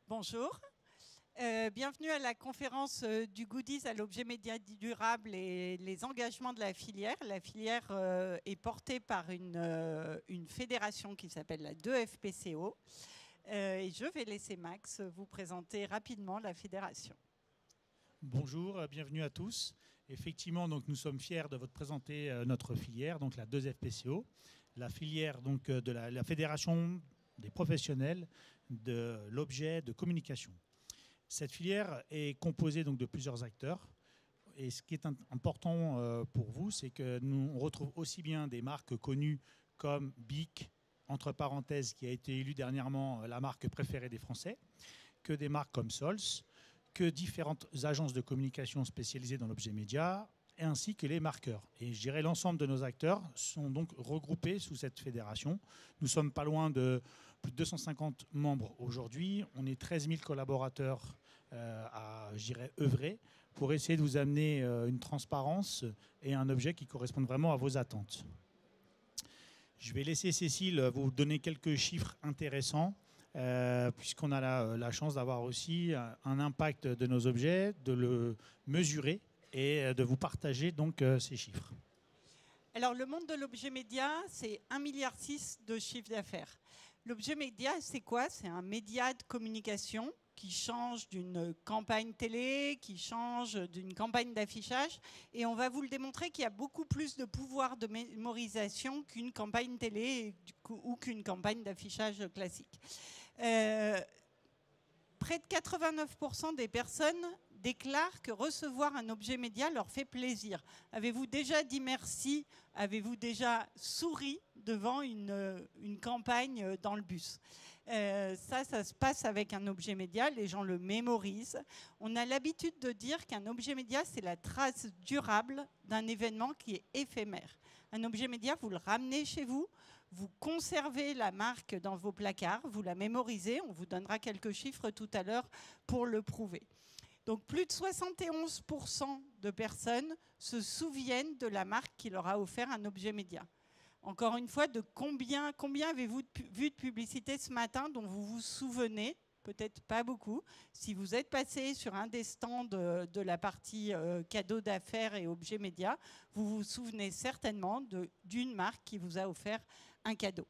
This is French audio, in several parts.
Bonjour, bienvenue à la conférence du Goodies à l'objet média durable et les engagements de la filière. La filière est portée par une fédération qui s'appelle la 2FPCO. Et je vais laisser Max vous présenter rapidement la fédération. Bonjour, bienvenue à tous. Effectivement, donc, nous sommes fiers de vous présenter notre filière, donc la 2FPCO, la filière donc, de la fédération des professionnels de l'objet de communication. Cette filière est composée donc, de plusieurs acteurs. Et ce qui est important pour vous, c'est que nous on retrouve aussi bien des marques connues comme BIC, entre parenthèses, qui a été élue dernièrement la marque préférée des Français, que des marques comme Sols, que différentes agences de communication spécialisées dans l'objet média, ainsi que les marqueurs. Et je dirais l'ensemble de nos acteurs sont donc regroupés sous cette fédération. Nous sommes pas loin de plus de 250 membres aujourd'hui. On est 13 000 collaborateurs à, je dirais, œuvrer pour essayer de vous amener une transparence et un objet qui correspondent vraiment à vos attentes. Je vais laisser Cécile vous donner quelques chiffres intéressants. Puisqu'on a la chance d'avoir aussi un impact de nos objets, de le mesurer et de vous partager donc ces chiffres. Alors, le monde de l'objet média, c'est 1,6 milliard de chiffre d'affaires. L'objet média, c'est quoi? C'est un média de communication qui change d'une campagne télé, qui change d'une campagne d'affichage. Et on va vous le démontrer qu'il y a beaucoup plus de pouvoir de mémorisation qu'une campagne télé ou qu'une campagne d'affichage classique. Près de 89% des personnes déclarent que recevoir un objet média leur fait plaisir. Avez-vous déjà dit merci? Avez-vous déjà souri devant une campagne dans le bus? Ça se passe avec un objet média, les gens le mémorisent. On a l'habitude de dire qu'un objet média, c'est la trace durable d'un événement qui est éphémère. Un objet média, vous le ramenez chez vous, vous conservez la marque dans vos placards, vous la mémorisez, on vous donnera quelques chiffres tout à l'heure pour le prouver. Donc plus de 71% de personnes se souviennent de la marque qui leur a offert un objet média. Encore une fois, de combien avez-vous vu de publicité ce matin dont vous vous souvenez? Peut-être pas beaucoup. Si vous êtes passé sur un des stands de la partie cadeaux d'affaires et objets médias, vous vous souvenez certainement d'une marque qui vous a offert un cadeau.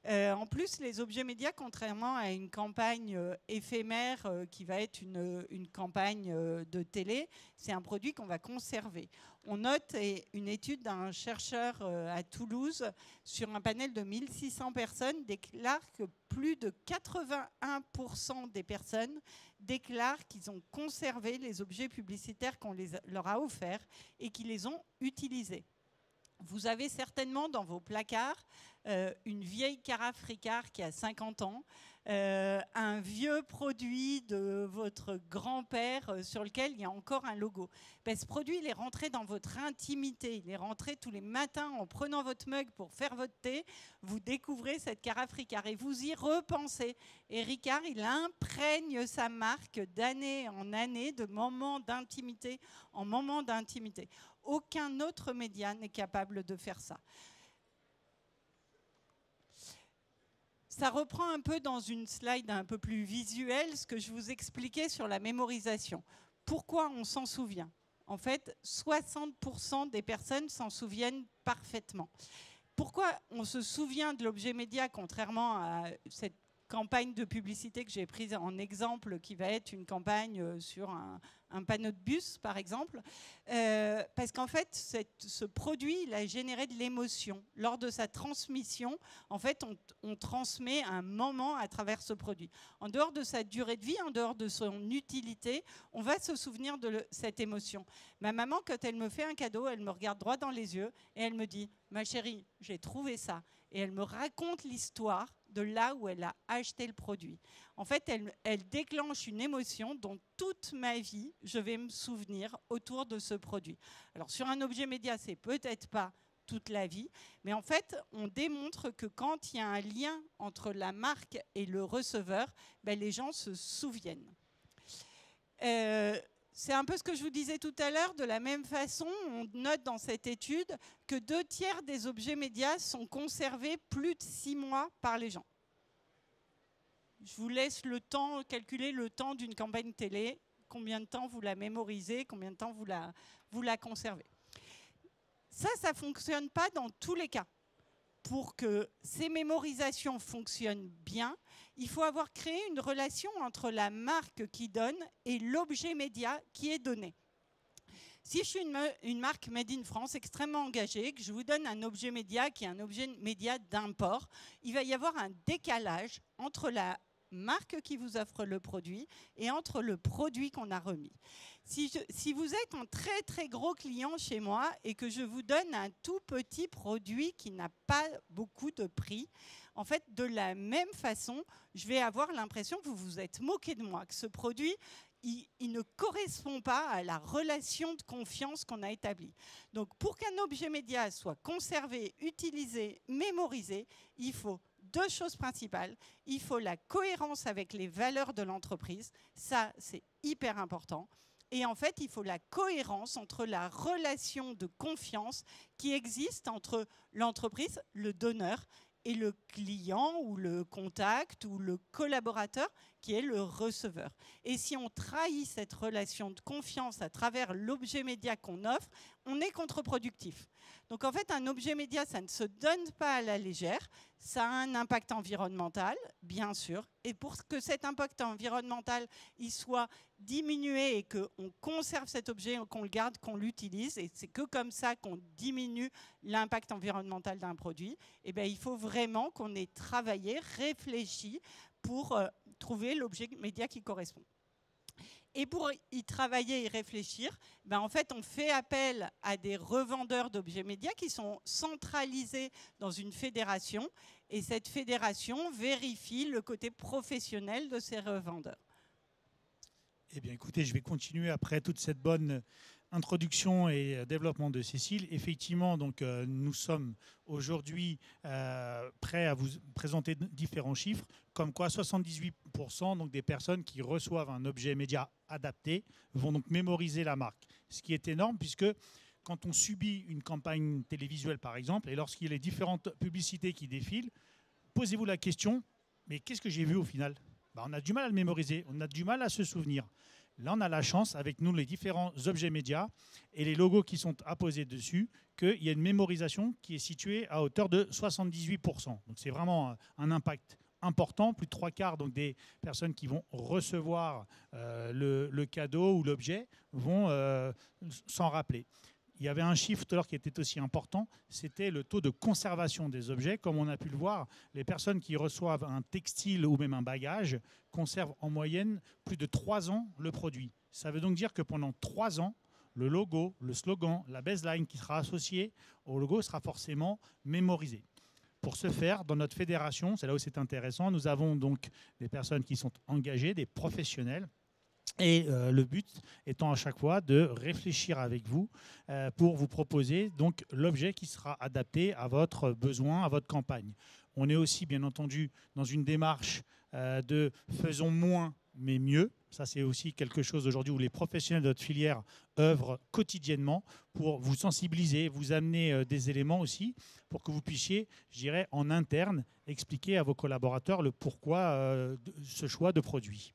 En plus, les objets médias, contrairement à une campagne éphémère qui va être une campagne de télé, c'est un produit qu'on va conserver. On note une étude d'un chercheur à Toulouse sur un panel de 1600 personnes déclare que plus de 81% des personnes déclarent qu'ils ont conservé les objets publicitaires qu'on leur a offerts et qu'ils les ont utilisés. Vous avez certainement dans vos placards une vieille carafe Ricard qui a 50 ans, un vieux produit de votre grand-père sur lequel il y a encore un logo. Ben, ce produit, il est rentré dans votre intimité. Il est rentré tous les matins en prenant votre mug pour faire votre thé. Vous découvrez cette carafe Ricard et vous y repensez. Et Ricard, il imprègne sa marque d'année en année, de moment d'intimité en moment d'intimité. Aucun autre média n'est capable de faire ça. Ça reprend un peu dans une slide un peu plus visuelle ce que je vous expliquais sur la mémorisation. Pourquoi on s'en souvient? En fait, 60% des personnes s'en souviennent parfaitement. Pourquoi on se souvient de l'objet média, contrairement à cette campagne de publicité que j'ai prise en exemple, qui va être une campagne sur un panneau de bus, par exemple, parce qu'en fait, ce produit, il a généré de l'émotion. Lors de sa transmission, en fait, on transmet un moment à travers ce produit. En dehors de sa durée de vie, en dehors de son utilité, on va se souvenir de cette émotion. Ma maman, quand elle me fait un cadeau, elle me regarde droit dans les yeux et elle me dit « Ma chérie, j'ai trouvé ça ». Et elle me raconte l'histoire de là où elle a acheté le produit. En fait, elle déclenche une émotion dont toute ma vie, je vais me souvenir autour de ce produit. Alors, sur un objet média, c'est peut-être pas toute la vie, mais en fait, on démontre que quand il y a un lien entre la marque et le receveur, ben, les gens se souviennent. C'est un peu ce que je vous disais tout à l'heure. De la même façon, on note dans cette étude que 2/3 des objets médias sont conservés plus de 6 mois par les gens. Je vous laisse le temps, calculer le temps d'une campagne télé, combien de temps vous la mémorisez, combien de temps vous la conservez. Ça ne fonctionne pas dans tous les cas. Pour que ces mémorisations fonctionnent bien, il faut avoir créé une relation entre la marque qui donne et l'objet média qui est donné. Si je suis une marque Made in France extrêmement engagée, que je vous donne un objet média qui est un objet média d'import, il va y avoir un décalage entre la marque qui vous offre le produit et entre le produit qu'on a remis. Si vous êtes un très très gros client chez moi et que je vous donne un tout petit produit qui n'a pas beaucoup de prix, en fait, de la même façon, je vais avoir l'impression que vous vous êtes moqué de moi, que ce produit, il ne correspond pas à la relation de confiance qu'on a établie. Donc, pour qu'un objet média soit conservé, utilisé, mémorisé, il faut deux choses principales. Il faut la cohérence avec les valeurs de l'entreprise. Ça, c'est hyper important. Et en fait, il faut la cohérence entre la relation de confiance qui existe entre l'entreprise, le donneur, et le client ou le contact ou le collaborateur qui est le receveur. Et si on trahit cette relation de confiance à travers l'objet média qu'on offre, on est contre-productif. Donc en fait, un objet média, ça ne se donne pas à la légère, ça a un impact environnemental, bien sûr, et pour que cet impact environnemental il soit diminué et qu'on conserve cet objet, qu'on le garde, qu'on l'utilise, et c'est que comme ça qu'on diminue l'impact environnemental d'un produit, et bien, il faut vraiment qu'on ait travaillé, réfléchi pour trouver l'objet média qui correspond. Et pour y travailler et réfléchir, ben en fait, on fait appel à des revendeurs d'objets médias qui sont centralisés dans une fédération. Et cette fédération vérifie le côté professionnel de ces revendeurs. Eh bien, écoutez, je vais continuer après toute cette bonne introduction et développement de Cécile. Effectivement, donc, nous sommes aujourd'hui prêts à vous présenter différents chiffres, comme quoi 78% donc, des personnes qui reçoivent un objet média adapté vont donc mémoriser la marque. Ce qui est énorme puisque quand on subit une campagne télévisuelle, par exemple, et lorsqu'il y a les différentes publicités qui défilent, posez-vous la question, mais qu'est-ce que j'ai vu au final ? On a du mal à le mémoriser, on a du mal à se souvenir. Là, on a la chance, avec nous, les différents objets médias et les logos qui sont apposés dessus, qu'il y a une mémorisation qui est située à hauteur de 78%. Donc, c'est vraiment un impact important. Plus de 3/4 donc, des personnes qui vont recevoir le cadeau ou l'objet vont s'en rappeler. Il y avait un chiffre tout à l'heure qui était aussi important, c'était le taux de conservation des objets. Comme on a pu le voir, les personnes qui reçoivent un textile ou même un bagage conservent en moyenne plus de 3 ans le produit. Ça veut donc dire que pendant 3 ans, le logo, le slogan, la baseline qui sera associée au logo sera forcément mémorisé. Pour ce faire, dans notre fédération, c'est là où c'est intéressant, nous avons donc des personnes qui sont engagées, des professionnels. Et le but étant à chaque fois de réfléchir avec vous pour vous proposer donc l'objet qui sera adapté à votre besoin, à votre campagne. On est aussi bien entendu dans une démarche de faisons moins mais mieux. Ça c'est aussi quelque chose aujourd'hui où les professionnels de notre filière œuvrent quotidiennement pour vous sensibiliser, vous amener des éléments aussi pour que vous puissiez, je dirais, en interne expliquer à vos collaborateurs le pourquoi de ce choix de produit.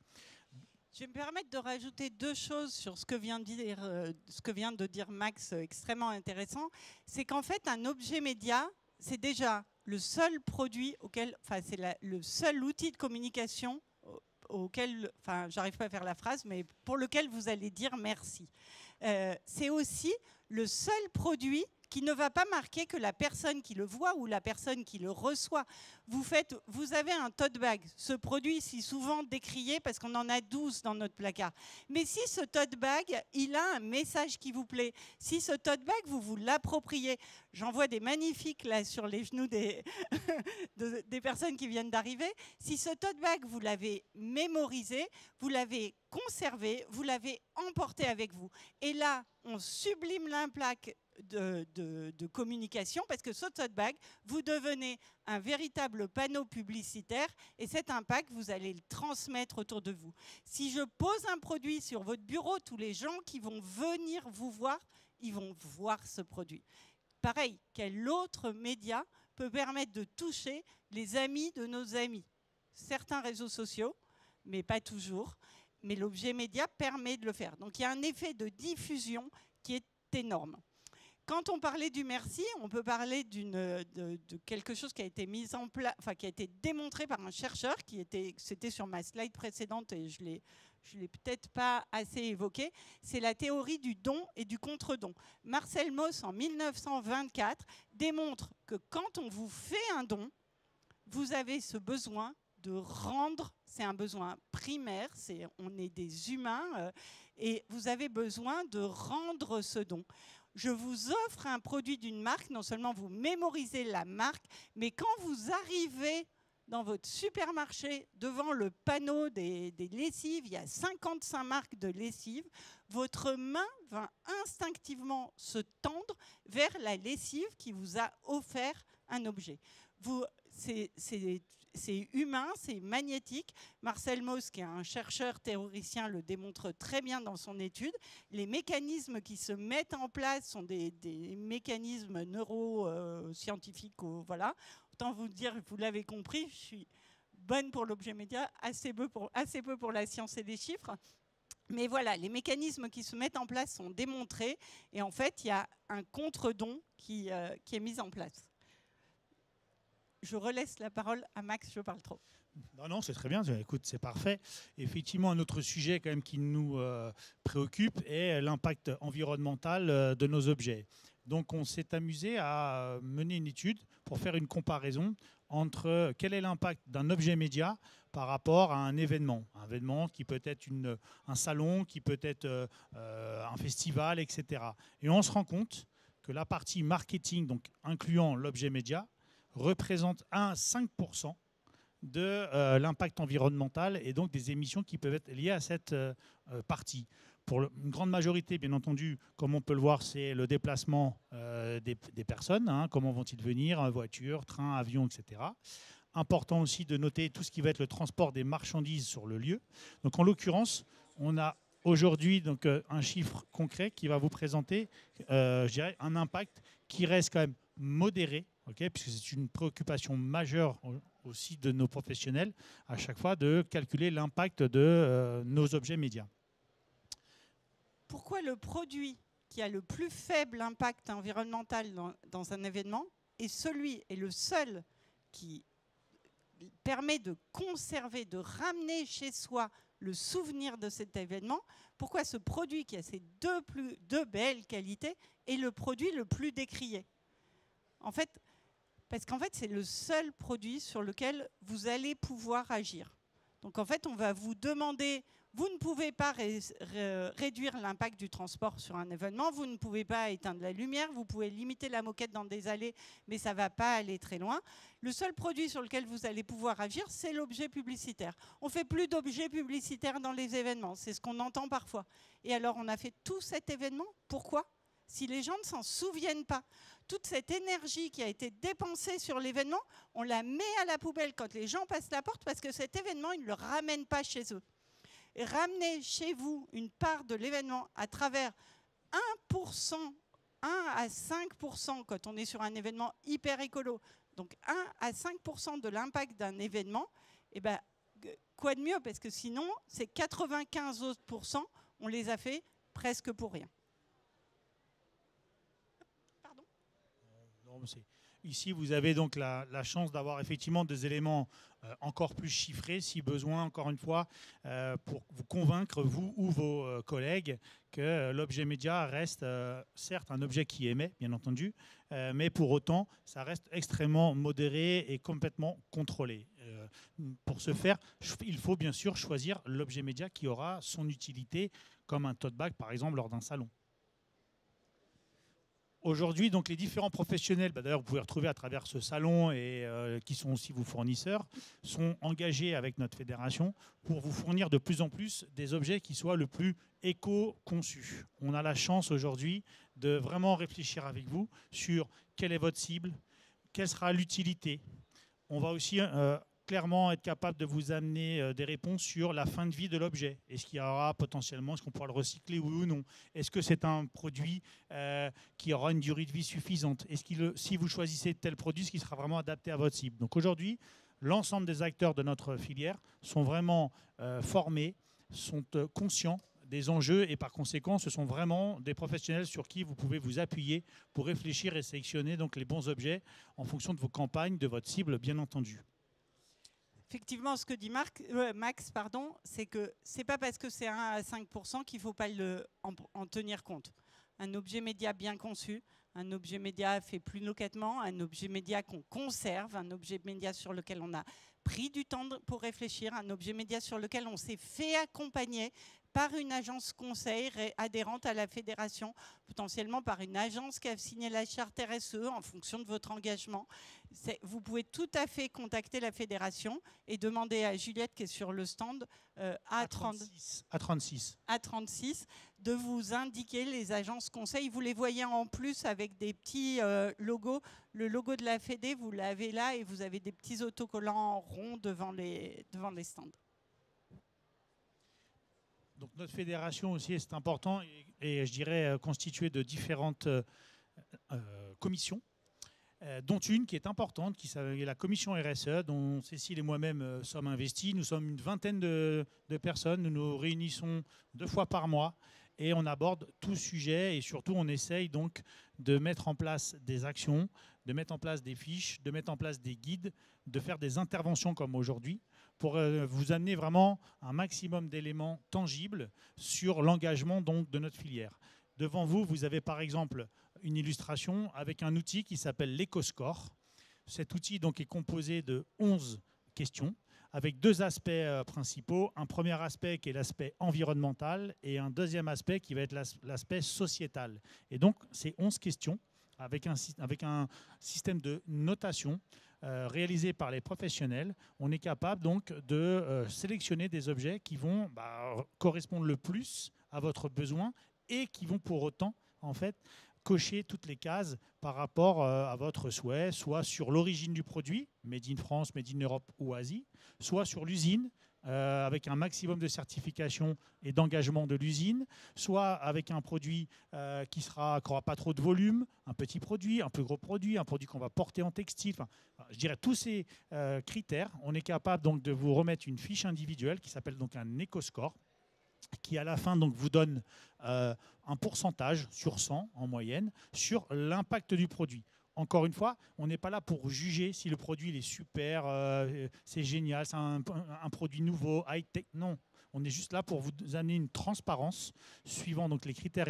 Je vais me permettre de rajouter deux choses sur ce que vient de dire Max, extrêmement intéressant. C'est qu'en fait, un objet média, c'est déjà le seul produit auquel, enfin, c'est le seul outil de communication auquel, enfin, j'arrive pas à faire la phrase, mais pour lequel vous allez dire merci. C'est aussi le seul produit qui ne va pas marquer que la personne qui le voit ou la personne qui le reçoit. Vous avez un tote bag, ce produit si souvent décrié parce qu'on en a 12 dans notre placard. Mais si ce tote bag, il a un message qui vous plaît, si ce tote bag, vous vous l'appropriez, j'en vois des magnifiques là sur les genoux des personnes qui viennent d'arriver, si ce tote bag, vous l'avez mémorisé, vous l'avez conservé, vous l'avez emporté avec vous. Et là, on sublime l'impact de communication parce que ce tote bag, vous devenez un véritable panneau publicitaire et cet impact, vous allez le transmettre autour de vous. Si je pose un produit sur votre bureau, tous les gens qui vont venir vous voir, ils vont voir ce produit. Pareil, quel autre média peut permettre de toucher les amis de nos amis ? certains réseaux sociaux, mais pas toujours. Mais l'objet média permet de le faire. Donc il y a un effet de diffusion qui est énorme. Quand on parlait du merci, on peut parler de quelque chose qui a été mis en place, enfin qui a été démontré par un chercheur, c'était sur ma slide précédente et je l'ai peut-être pas assez évoqué. C'est la théorie du don et du contre-don. Marcel Mauss, en 1924, démontre que quand on vous fait un don, vous avez ce besoin de rendre, c'est un besoin primaire, on est des humains, et vous avez besoin de rendre ce don. Je vous offre un produit d'une marque, non seulement vous mémorisez la marque, mais quand vous arrivez dans votre supermarché, devant le panneau des lessives, il y a 55 marques de lessives, votre main va instinctivement se tendre vers la lessive qui vous a offert un objet. C'est humain, c'est magnétique. Marcel Mauss, qui est un chercheur théoricien, le démontre très bien dans son étude. Les mécanismes qui se mettent en place sont des mécanismes neuroscientifiques. Voilà. Autant vous dire, vous l'avez compris, je suis bonne pour l'objet média, assez peu pour la science et les chiffres. Mais voilà, les mécanismes qui se mettent en place sont démontrés. Et en fait, il y a un contre-don qui est mis en place. Je relaisse la parole à Max, je parle trop. Non, c'est très bien. Écoute, c'est parfait. Effectivement, un autre sujet quand même qui nous préoccupe est l'impact environnemental de nos objets. Donc, on s'est amusé à mener une étude pour faire une comparaison entre quel est l'impact d'un objet média par rapport à un événement. Un événement qui peut être un salon, qui peut être un festival, etc. Et on se rend compte que la partie marketing, donc incluant l'objet média, représente 1 à 5% de l'impact environnemental et donc des émissions qui peuvent être liées à cette partie. Pour une grande majorité, bien entendu, comme on peut le voir, c'est le déplacement des personnes. Comment vont-ils venir, voiture, train, avion, etc. Important aussi de noter tout ce qui va être le transport des marchandises sur le lieu. Donc en l'occurrence, on a aujourd'hui donc, un chiffre concret qui va vous présenter je dirais, un impact qui reste quand même modéré, puisque c'est une préoccupation majeure aussi de nos professionnels à chaque fois de calculer l'impact de nos objets médias. Pourquoi le produit qui a le plus faible impact environnemental dans un événement est le seul qui permet de conserver, de ramener chez soi le souvenir de cet événement? Pourquoi ce produit qui a ces deux belles qualités est le produit le plus décrié? En fait, parce qu'en fait, c'est le seul produit sur lequel vous allez pouvoir agir. Donc en fait, on va vous demander, vous ne pouvez pas réduire l'impact du transport sur un événement, vous ne pouvez pas éteindre la lumière, vous pouvez limiter la moquette dans des allées, mais ça ne va pas aller très loin. Le seul produit sur lequel vous allez pouvoir agir, c'est l'objet publicitaire. On ne fait plus d'objets publicitaires dans les événements, c'est ce qu'on entend parfois. Et alors, on a fait tout cet événement, pourquoi ? Si les gens ne s'en souviennent pas, toute cette énergie qui a été dépensée sur l'événement, on la met à la poubelle quand les gens passent la porte parce que cet événement, ils ne le ramènent pas chez eux. Et ramener chez vous une part de l'événement à travers 1%, 1 à 5% quand on est sur un événement hyper écolo, donc 1 à 5% de l'impact d'un événement, eh ben, quoi de mieux? Parce que sinon, ces 95 autres %, on les a fait presque pour rien. Ici, vous avez donc la chance d'avoir effectivement des éléments encore plus chiffrés, si besoin, encore une fois, pour vous convaincre, vous ou vos collègues, que l'objet média reste certes un objet qui émet, bien entendu, mais pour autant, ça reste extrêmement modéré et complètement contrôlé. Pour ce faire, il faut bien sûr choisir l'objet média qui aura son utilité, comme un tote bag, par exemple, lors d'un salon. Aujourd'hui, donc, les différents professionnels, d'ailleurs vous pouvez retrouver à travers ce salon et qui sont aussi vos fournisseurs, sont engagés avec notre fédération pour vous fournir de plus en plus des objets qui soient le plus éco-conçus. On a la chance aujourd'hui de vraiment réfléchir avec vous sur quelle est votre cible, quelle sera l'utilité. On va aussi clairement être capable de vous amener des réponses sur la fin de vie de l'objet. Est-ce qu'il y aura potentiellement, est-ce qu'on pourra le recycler, oui ou non? Est-ce que c'est un produit qui aura une durée de vie suffisante? Est-ce que si vous choisissez tel produit, ce qui sera vraiment adapté à votre cible? Donc aujourd'hui, l'ensemble des acteurs de notre filière sont vraiment formés, sont conscients des enjeux et par conséquent, ce sont vraiment des professionnels sur qui vous pouvez vous appuyer pour réfléchir et sélectionner donc les bons objets en fonction de vos campagnes, de votre cible, bien entendu. Effectivement, ce que dit Max, c'est que ce n'est pas parce que c'est 1 à 5% qu'il ne faut pas en tenir compte. Un objet média bien conçu, un objet média fait plus localement, un objet média qu'on conserve, un objet média sur lequel on a pris du temps pour réfléchir, un objet média sur lequel on s'est fait accompagner par une agence conseil adhérente à la fédération, potentiellement par une agence qui a signé la charte RSE en fonction de votre engagement. Vous pouvez tout à fait contacter la fédération et demander à Juliette, qui est sur le stand, A36 de vous indiquer les agences conseil. Vous les voyez en plus avec des petits logos. Le logo de la Fédé, vous l'avez là et vous avez des petits autocollants ronds devant les stands. Donc notre fédération aussi, c'est important, et je dirais constituée de différentes commissions, dont une qui est importante, qui est la commission RSE, dont Cécile et moi-même sommes investis. Nous sommes une vingtaine de personnes, nous nous réunissons 2 fois par mois et on aborde tout sujet et surtout on essaye donc de mettre en place des actions, de mettre en place des fiches, de mettre en place des guides, de faire des interventions comme aujourd'hui, pour vous amener vraiment un maximum d'éléments tangibles sur l'engagement donc de notre filière. Devant vous, vous avez par exemple une illustration avec un outil qui s'appelle l'EcoScore. Cet outil donc est composé de 11 questions avec 2 aspects principaux. Un premier aspect qui est l'aspect environnemental et un deuxième aspect qui va être l'aspect sociétal. Et donc, ces 11 questions avec un système de notation réalisé par les professionnels, on est capable donc de sélectionner des objets qui vont correspondre le plus à votre besoin et qui vont pour autant en fait cocher toutes les cases par rapport à votre souhait, soit sur l'origine du produit, made in France, made in Europe ou Asie, soit sur l'usine, avec un maximum de certification et d'engagement de l'usine, soit avec un produit qui n'aura pas trop de volume, un petit produit, un plus gros produit, un produit qu'on va porter en textile. Enfin, je dirais tous ces critères, on est capable donc de vous remettre une fiche individuelle qui s'appelle donc un EcoScore, qui à la fin donc vous donne un pourcentage sur 100 en moyenne sur l'impact du produit. Encore une fois, on n'est pas là pour juger si le produit il est super, c'est génial, c'est un produit nouveau, high-tech. Non, on est juste là pour vous amener une transparence suivant donc les critères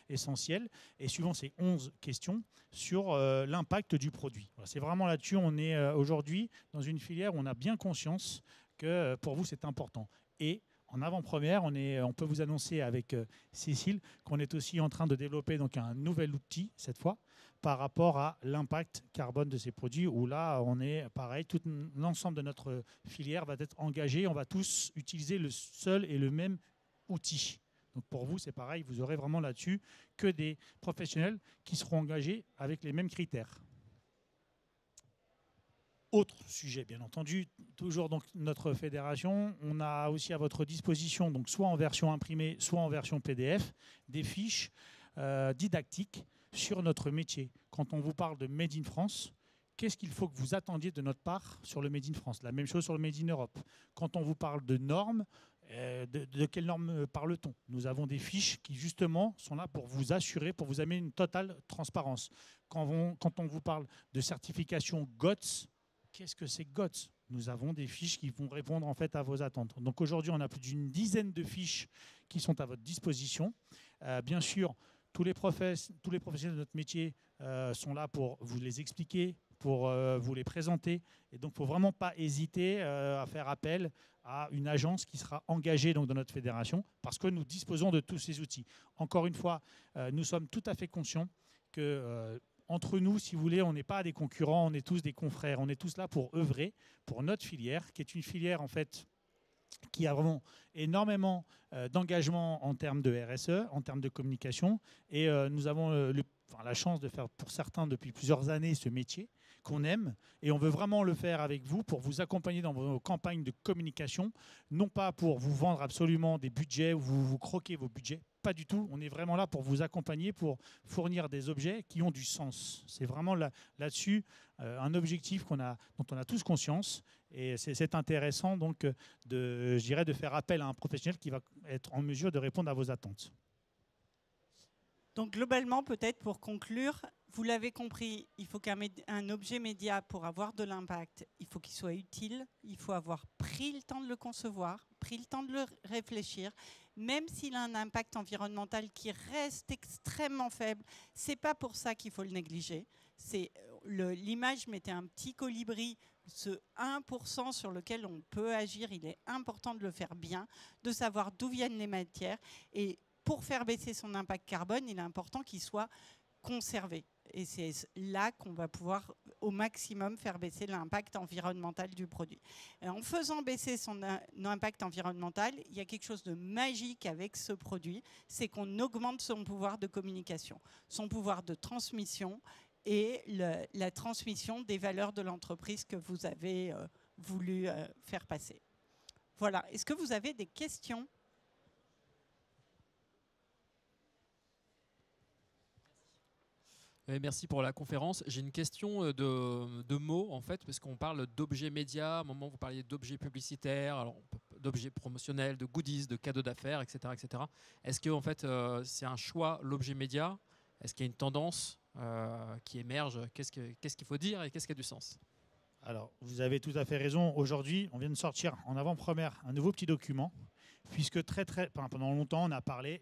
essentiels et suivant ces 11 questions sur l'impact du produit. Voilà, c'est vraiment là-dessus, on est aujourd'hui dans une filière où on a bien conscience que pour vous c'est important. Et en avant-première, on peut vous annoncer avec Cécile qu'on est aussi en train de développer donc un nouvel outil, cette fois, par rapport à l'impact carbone de ces produits, où là, on est pareil, tout l'ensemble de notre filière va être engagé, on va tous utiliser le seul et le même outil. Donc pour vous, c'est pareil, vous aurez vraiment là-dessus que des professionnels qui seront engagés avec les mêmes critères. Autre sujet, bien entendu, toujours donc notre fédération, on a aussi à votre disposition, donc soit en version imprimée, soit en version PDF, des fiches didactiques sur notre métier. Quand on vous parle de Made in France, qu'est-ce qu'il faut que vous attendiez de notre part sur le Made in France? La même chose sur le Made in Europe. Quand on vous parle de normes, de quelles normes parle-t-on? Nous avons des fiches qui justement sont là pour vous assurer, pour vous amener une totale transparence. Quand on vous parle de certification GOTS, qu'est-ce que c'est GOTS? Nous avons des fiches qui vont répondre en fait à vos attentes. Donc aujourd'hui, on a plus d'une dizaine de fiches qui sont à votre disposition. Bien sûr, tous les professionnels de notre métier sont là pour vous les expliquer, pour vous les présenter. Et donc, il ne faut vraiment pas hésiter à faire appel à une agence qui sera engagée donc, dans notre fédération parce que nous disposons de tous ces outils. Encore une fois, nous sommes tout à fait conscients que entre nous, si vous voulez, on n'est pas des concurrents, on est tous des confrères. On est tous là pour œuvrer pour notre filière, qui est une filière en fait qui a vraiment énormément d'engagement en termes de RSE, en termes de communication. Et nous avons la chance de faire pour certains depuis plusieurs années ce métier qu'on aime. Et on veut vraiment le faire avec vous pour vous accompagner dans vos campagnes de communication, non pas pour vous vendre absolument des budgets ou vous croquer vos budgets, Pas du tout. On est vraiment là pour vous accompagner, pour fournir des objets qui ont du sens. C'est vraiment là-dessus un objectif dont on a tous conscience. Et c'est intéressant donc je dirais, de faire appel à un professionnel qui va être en mesure de répondre à vos attentes. Donc globalement, peut-être pour conclure, vous l'avez compris, il faut qu'un objet média, pour avoir de l'impact, il faut qu'il soit utile, il faut avoir pris le temps de le concevoir, pris le temps de le réfléchir, même s'il a un impact environnemental qui reste extrêmement faible, c'est pas pour ça qu'il faut le négliger. L'image mettait un petit colibri, ce 1% sur lequel on peut agir, il est important de le faire bien, de savoir d'où viennent les matières, et pour faire baisser son impact carbone, il est important qu'il soit conservé. Et c'est là qu'on va pouvoir au maximum faire baisser l'impact environnemental du produit. Et en faisant baisser son impact environnemental, il y a quelque chose de magique avec ce produit, c'est qu'on augmente son pouvoir de communication, son pouvoir de transmission et la transmission des valeurs de l'entreprise que vous avez voulu faire passer. Voilà. Est-ce que vous avez des questions ? Merci pour la conférence. J'ai une question de mots, en fait, parce qu'on parle d'objets médias. À un moment, vous parliez d'objets publicitaires, d'objets promotionnels, de goodies, de cadeaux d'affaires, etc., etc. Est-ce que, en fait, c'est un choix, l'objet média? Est-ce qu'il y a une tendance qui émerge? Qu'est-ce qu'il faut dire et qu'est-ce qui a du sens? Alors, vous avez tout à fait raison. Aujourd'hui, on vient de sortir en avant-première un nouveau petit document, puisque pendant longtemps, on a parlé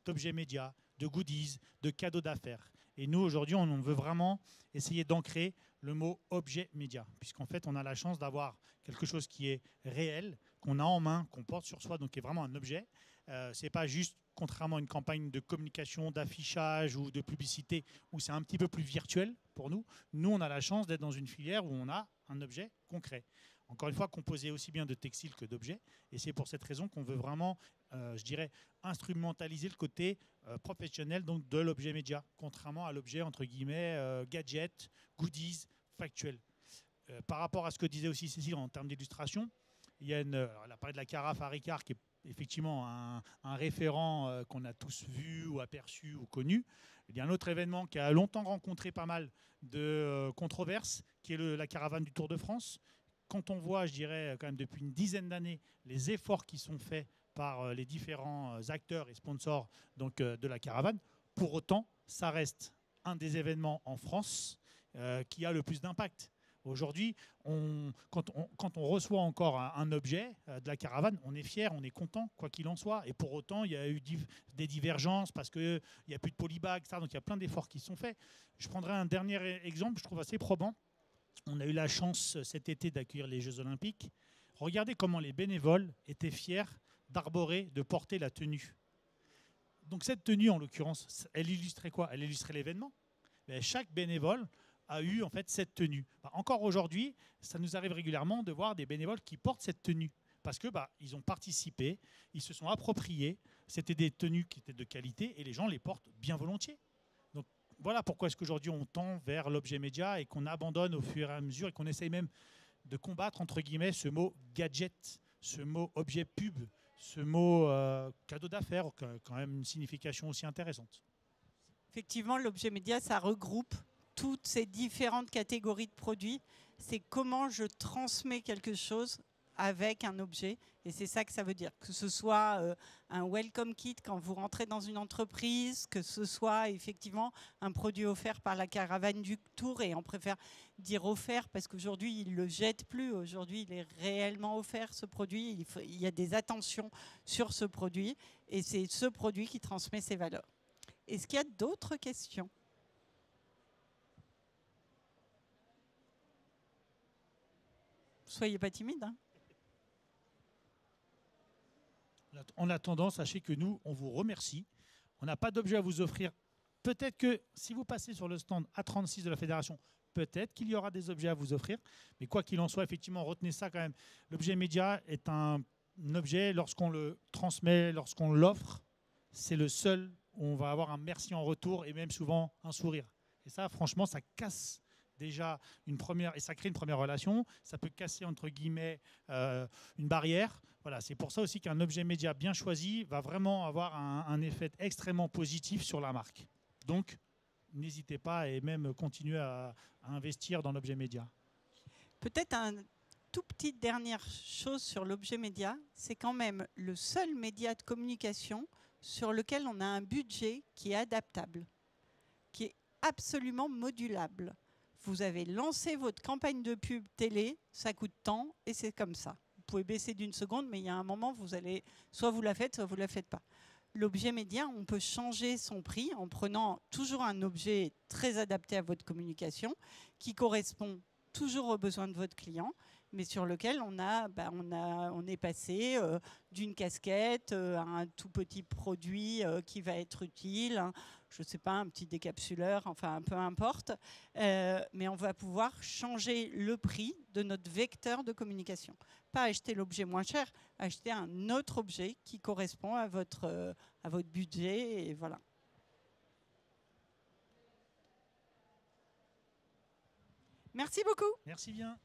d'objets médias, de goodies, de cadeaux d'affaires. Et nous, aujourd'hui, on veut vraiment essayer d'ancrer le mot objet média, puisqu'en fait, on a la chance d'avoir quelque chose qui est réel, qu'on a en main, qu'on porte sur soi, donc qui est vraiment un objet. Ce n'est pas juste, contrairement à une campagne de communication, d'affichage ou de publicité, où c'est un petit peu plus virtuel pour nous. Nous, on a la chance d'être dans une filière où on a un objet concret. Encore une fois, composé aussi bien de textiles que d'objets. Et c'est pour cette raison qu'on veut vraiment, je dirais, instrumentaliser le côté professionnel donc, de l'objet média, contrairement à l'objet, entre guillemets, gadget, goodies, factuel. Par rapport à ce que disait aussi Cécile en termes d'illustration, elle a parlé de la carafe à Ricard, qui est effectivement un référent qu'on a tous vu ou aperçu ou connu. Il y a un autre événement qui a longtemps rencontré pas mal de controverses, qui est la caravane du Tour de France. Quand on voit, je dirais, quand même depuis une dizaine d'années, les efforts qui sont faits par les différents acteurs et sponsors donc, de la caravane, pour autant, ça reste un des événements en France qui a le plus d'impact. Aujourd'hui, quand on reçoit encore un objet de la caravane, on est fier, on est content, quoi qu'il en soit. Et pour autant, il y a eu des divergences parce qu'il n'y a plus de polybag, etc. Donc il y a plein d'efforts qui sont faits. Je prendrai un dernier exemple, je trouve assez probant. On a eu la chance cet été d'accueillir les Jeux Olympiques. Regardez comment les bénévoles étaient fiers d'arborer, de porter la tenue. Donc cette tenue, en l'occurrence, elle illustrait quoi? Elle illustrait l'événement. Chaque bénévole a eu en fait cette tenue. Encore aujourd'hui, ça nous arrive régulièrement de voir des bénévoles qui portent cette tenue. Parce que ils ont participé, ils se sont appropriés. C'était des tenues qui étaient de qualité et les gens les portent bien volontiers. Donc voilà pourquoi est-ce qu'aujourd'hui on tend vers l'objet média et qu'on abandonne au fur et à mesure et qu'on essaye même de combattre entre guillemets ce mot gadget, ce mot objet pub, ce mot cadeau d'affaires, qui a quand même une signification aussi intéressante. Effectivement, l'objet média, ça regroupe toutes ces différentes catégories de produits. C'est comment je transmets quelque chose avec un objet. Et c'est ça que ça veut dire. Que ce soit un welcome kit quand vous rentrez dans une entreprise, que ce soit effectivement un produit offert par la caravane du Tour. Et on préfère dire offert parce qu'aujourd'hui, ils ne le jettent plus. Aujourd'hui, il est réellement offert, ce produit. Il y a des attentions sur ce produit. Et c'est ce produit qui transmet ses valeurs. Est-ce qu'il y a d'autres questions ? Soyez pas timide. Hein. En attendant, sachez que nous, on vous remercie. On n'a pas d'objet à vous offrir. Peut-être que si vous passez sur le stand A36 de la Fédération, peut-être qu'il y aura des objets à vous offrir. Mais quoi qu'il en soit, effectivement, retenez ça quand même. L'objet média est un objet, lorsqu'on le transmet, lorsqu'on l'offre, c'est le seul où on va avoir un merci en retour et même souvent un sourire. Et ça, franchement, ça casse déjà une première, et ça crée une première relation, ça peut casser entre guillemets une barrière. Voilà, c'est pour ça aussi qu'un objet média bien choisi va vraiment avoir un effet extrêmement positif sur la marque. Donc, n'hésitez pas et même continuez à investir dans l'objet média. Peut-être un tout petite dernière chose sur l'objet média, c'est quand même le seul média de communication sur lequel on a un budget qui est adaptable, qui est absolument modulable. Vous avez lancé votre campagne de pub télé, ça coûte tant et c'est comme ça. Vous pouvez baisser d'une seconde, mais il y a un moment, vous allez, soit vous la faites, soit vous la faites pas. L'objet média, on peut changer son prix en prenant toujours un objet très adapté à votre communication, qui correspond toujours aux besoins de votre client, mais sur lequel on est passé d'une casquette à un tout petit produit qui va être utile, hein, je ne sais pas, un petit décapsuleur, enfin peu importe, mais on va pouvoir changer le prix de notre vecteur de communication. Pas acheter l'objet moins cher, acheter un autre objet qui correspond à votre budget, et voilà. Merci beaucoup. Merci bien.